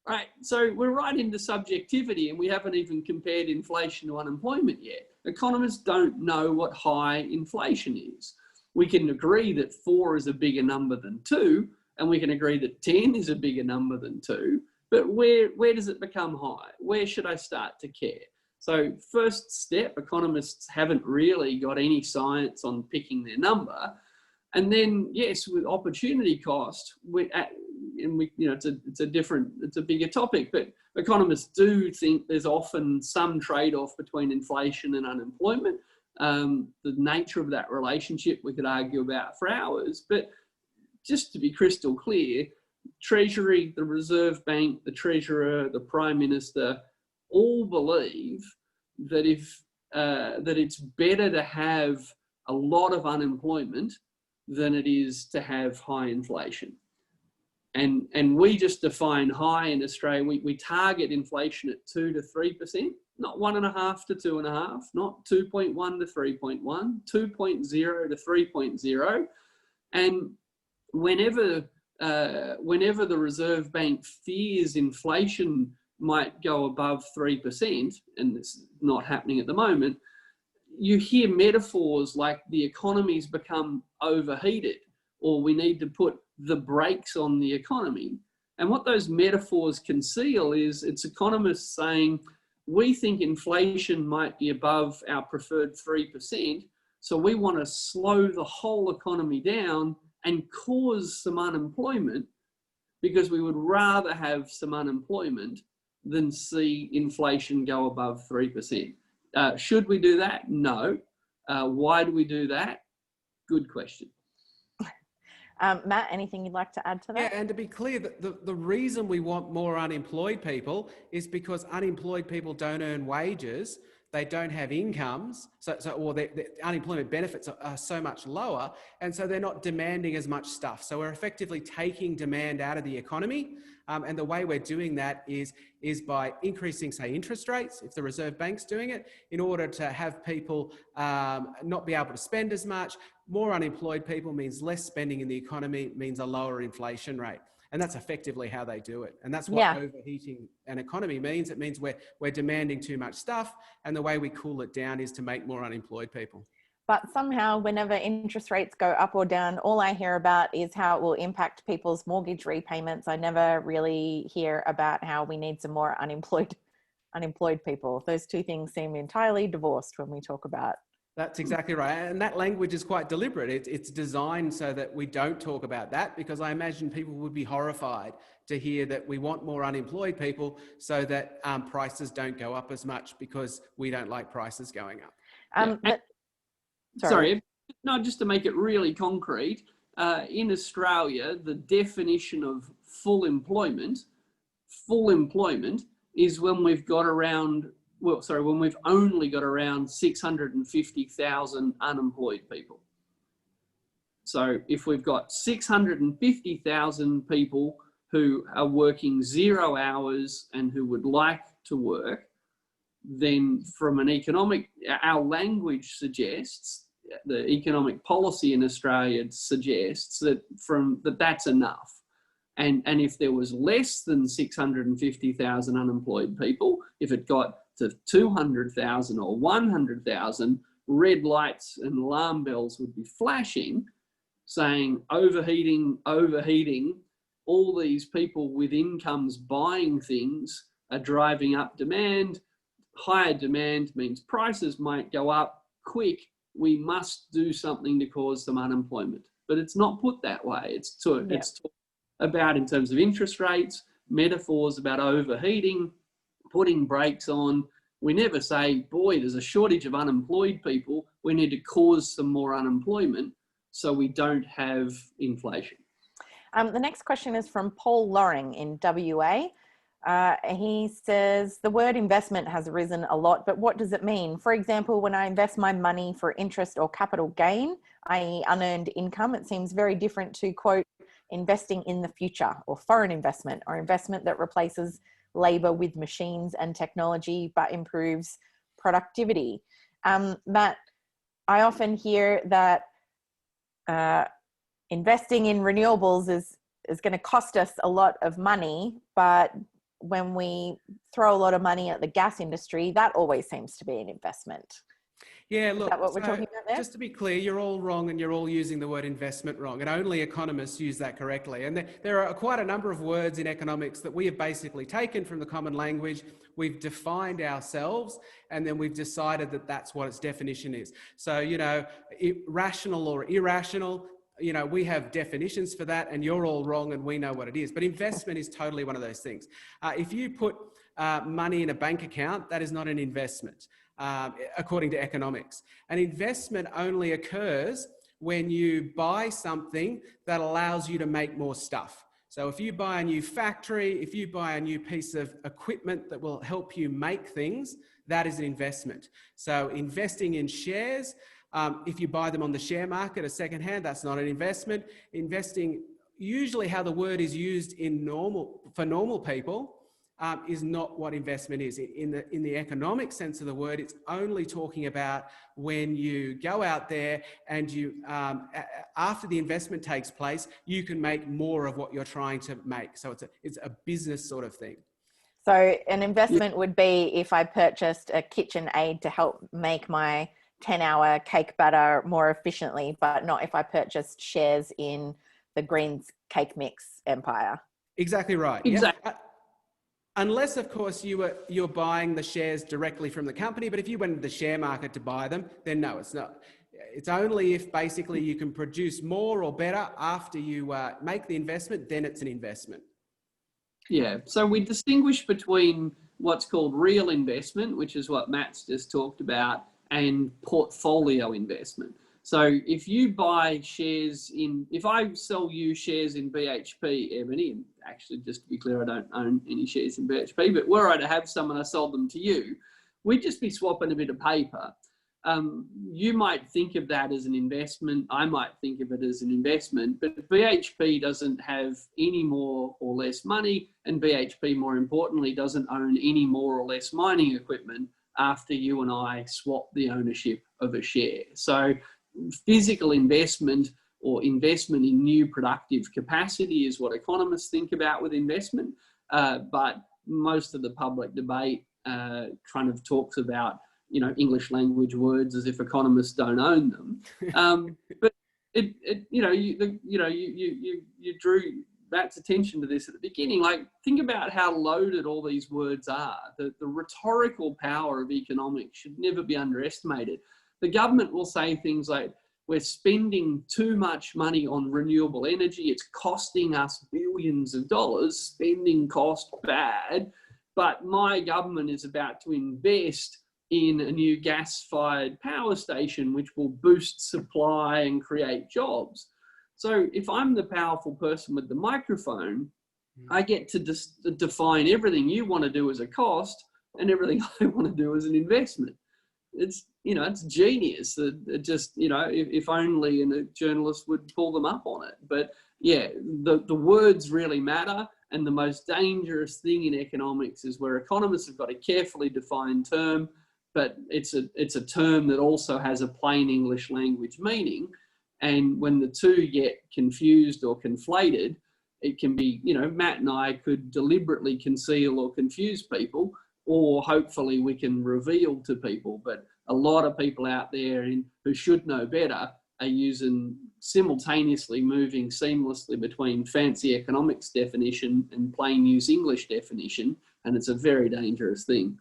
Right, so we're right into subjectivity, and we haven't even compared inflation to unemployment yet. Economists don't know what high inflation is. We can agree that 4 is a bigger number than 2, and we can agree that 10 is a bigger number than 2, but where does it become high? Where should I start to care? So first step, economists haven't really got any science on picking their number. And then, yes, with opportunity cost, you know, it's a bigger topic, but economists do think there's often some trade-off between inflation and unemployment. The nature of that relationship we could argue about for hours, but just to be crystal clear, Treasury, the Reserve Bank, the Treasurer, the Prime Minister, all believe that that it's better to have a lot of unemployment than it is to have high inflation. And we just define high in Australia. We target inflation at 2 to 3%, not 1.5 to 2.5, not 2.1 to 3.1, 2.0 to 3.0. And whenever the Reserve Bank fears inflation might go above 3%, and it's not happening at the moment, you hear metaphors like the economy's become overheated, or we need to put the brakes on the economy. And what those metaphors conceal is it's economists saying, we think inflation might be above our preferred 3%, so we want to slow the whole economy down and cause some unemployment because we would rather have some unemployment than see inflation go above 3%. Should we do that? No. Why do we do that? Good question. Matt, anything you'd like to add to that? Yeah, and to be clear, the reason we want more unemployed people is because unemployed people don't earn wages, they don't have incomes, or the unemployment benefits are so much lower, and so they're not demanding as much stuff. So we're effectively taking demand out of the economy, and the way we're doing that is by increasing, say, interest rates, if the Reserve Bank's doing it, in order to have people not be able to spend as much. More unemployed people means less spending in the economy, means a lower inflation rate. And that's effectively how they do it. And that's what overheating an economy means. It means we're demanding too much stuff. And the way we cool it down is to make more unemployed people. But somehow, whenever interest rates go up or down, all I hear about is how it will impact people's mortgage repayments. I never really hear about how we need some more unemployed people. Those two things seem entirely divorced when we talk about. That's exactly right. And that language is quite deliberate. It's designed so that we don't talk about that, because I imagine people would be horrified to hear that we want more unemployed people so that prices don't go up as much, because we don't like prices going up. Sorry, no, just to make it really concrete, in Australia, the definition of full employment is when we've got around, when we've only got around 650,000 unemployed people. So if we've got 650,000 people who are working 0 hours and who would like to work, then from an economic, our language suggests, the economic policy in Australia suggests that that's enough. And if there was less than 650,000 unemployed people, if it got to 200,000 or 100,000, red lights and alarm bells would be flashing, saying overheating, all these people with incomes buying things are driving up demand. Higher demand means prices might go up quick. We must do something to cause some unemployment. But it's not put that way. It's talked about in terms of interest rates, metaphors about overheating, putting brakes on. We never say, boy, there's a shortage of unemployed people. We need to cause some more unemployment so we don't have inflation. The next question is from Paul Loring in WA. He says, the word investment has risen a lot, but what does it mean? For example, when I invest my money for interest or capital gain, i.e. unearned income, it seems very different to, quote, investing in the future, or foreign investment, or investment that replaces labor with machines and technology but improves productivity. Matt, I often hear that investing in renewables is going to cost us a lot of money, but when we throw a lot of money at the gas industry, that always seems to be an investment. Yeah, look, is that what we're talking about there? Just to be clear, you're all wrong, and you're all using the word investment wrong, and only economists use that correctly. And there are quite a number of words in economics that we have basically taken from the common language, we've defined ourselves, and then we've decided that that's what its definition is. So, rational or irrational, we have definitions for that, and you're all wrong and we know what it is. But investment is totally one of those things. If you put money in a bank account, that is not an investment, according to economics. An investment only occurs when you buy something that allows you to make more stuff. So if you buy a new factory, if you buy a new piece of equipment that will help you make things, that is an investment. So investing in shares, if you buy them on the share market as secondhand, that's not an investment. Investing, usually how the word is used for normal people, is not what investment is. In the economic sense of the word, it's only talking about when you go out there and you, after the investment takes place, you can make more of what you're trying to make. So it's a business sort of thing. So an investment would be if I purchased a kitchen aid to help make my 10-hour cake batter more efficiently, but not if I purchased shares in the Greens cake mix empire. Exactly right. Exactly. Yeah. Unless, of course, you're buying the shares directly from the company, but if you went into the share market to buy them, then no, it's not. It's only if basically you can produce more or better after you make the investment, then it's an investment. Yeah, so we distinguish between what's called real investment, which is what Matt's just talked about, and portfolio investment. So if you buy shares if I sell you shares in BHP, Ebony, and actually just to be clear, I don't own any shares in BHP, but were I to have some and I sold them to you, we'd just be swapping a bit of paper. You might think of that as an investment. I might think of it as an investment, but BHP doesn't have any more or less money, and BHP, more importantly, doesn't own any more or less mining equipment after you and I swap the ownership of a share. So physical investment or investment in new productive capacity is what economists think about with investment, but most of the public debate kind of talks about English language words as if economists don't own them. But you drew Matt's attention to this at the beginning. Like, think about how loaded all these words are. The rhetorical power of economics should never be underestimated. The government will say things like, we're spending too much money on renewable energy. It's costing us billions of dollars. Spending cost bad. But my government is about to invest in a new gas-fired power station, which will boost supply and create jobs. So if I'm the powerful person with the microphone, I get to define everything you want to do as a cost and everything I want to do as an investment. It's genius. It just, if only a journalist would pull them up on it. But yeah, the words really matter. And the most dangerous thing in economics is where economists have got a carefully defined term, but it's a term that also has a plain English language meaning. And when the two get confused or conflated, it can be, Matt and I could deliberately conceal or confuse people, or hopefully we can reveal to people. But a lot of people out there who should know better are simultaneously moving seamlessly between fancy economics definition and plain use English definition. And it's a very dangerous thing.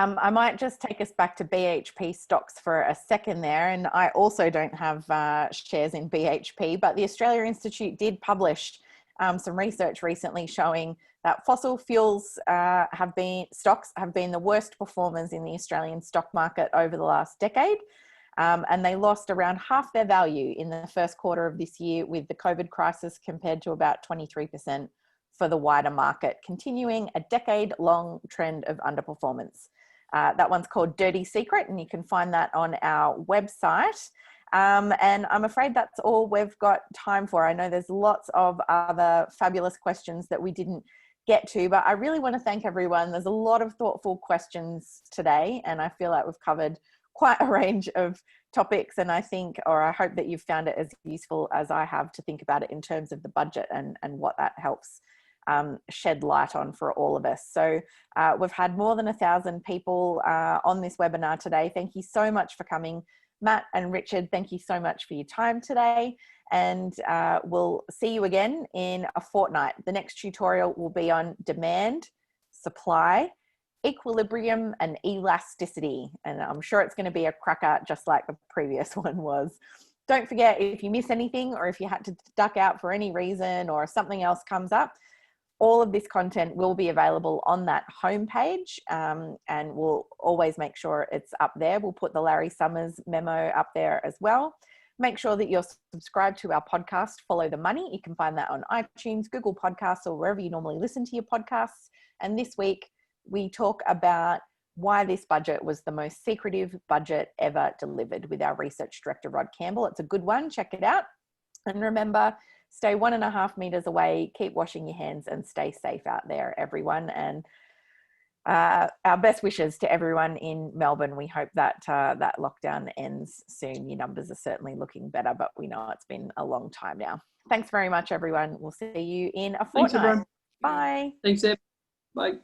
I might just take us back to BHP stocks for a second there. And I also don't have shares in BHP, but the Australia Institute did publish some research recently showing that fossil fuels stocks have been the worst performers in the Australian stock market over the last decade. And they lost around half their value in the first quarter of this year with the COVID crisis, compared to about 23% for the wider market, continuing a decade-long trend of underperformance. That one's called Dirty Secret, and you can find that on our website. And I'm afraid that's all we've got time for. I know there's lots of other fabulous questions that we didn't get to, but I really want to thank everyone. There's a lot of thoughtful questions today, and I feel like we've covered quite a range of topics. And I hope that you've found it as useful as I have to think about it in terms of the budget and what that helps shed light on for all of us. So we've had more than 1,000 people on this webinar today. Thank you so much for coming. Matt and Richard, thank you so much for your time today. And we'll see you again in a fortnight. The next tutorial will be on demand, supply, equilibrium, and elasticity. And I'm sure it's going to be a cracker, just like the previous one was. Don't forget, if you miss anything, or if you had to duck out for any reason, or something else comes up, all of this content will be available on that homepage, and we'll always make sure it's up there. We'll put the Larry Summers memo up there as well. Make sure that you're subscribed to our podcast, Follow the Money. You can find that on iTunes, Google Podcasts, or wherever you normally listen to your podcasts. And this week, we talk about why this budget was the most secretive budget ever delivered with our research director, Rod Campbell. It's a good one. Check it out. And remember, stay 1.5 meters away, keep washing your hands, and stay safe out there, everyone. And our best wishes to everyone in Melbourne. We hope that that lockdown ends soon. Your numbers are certainly looking better, but we know it's been a long time now. Thanks very much, everyone. We'll see you in a fortnight. Thanks, everyone. Bye. Thanks, Eb. Bye.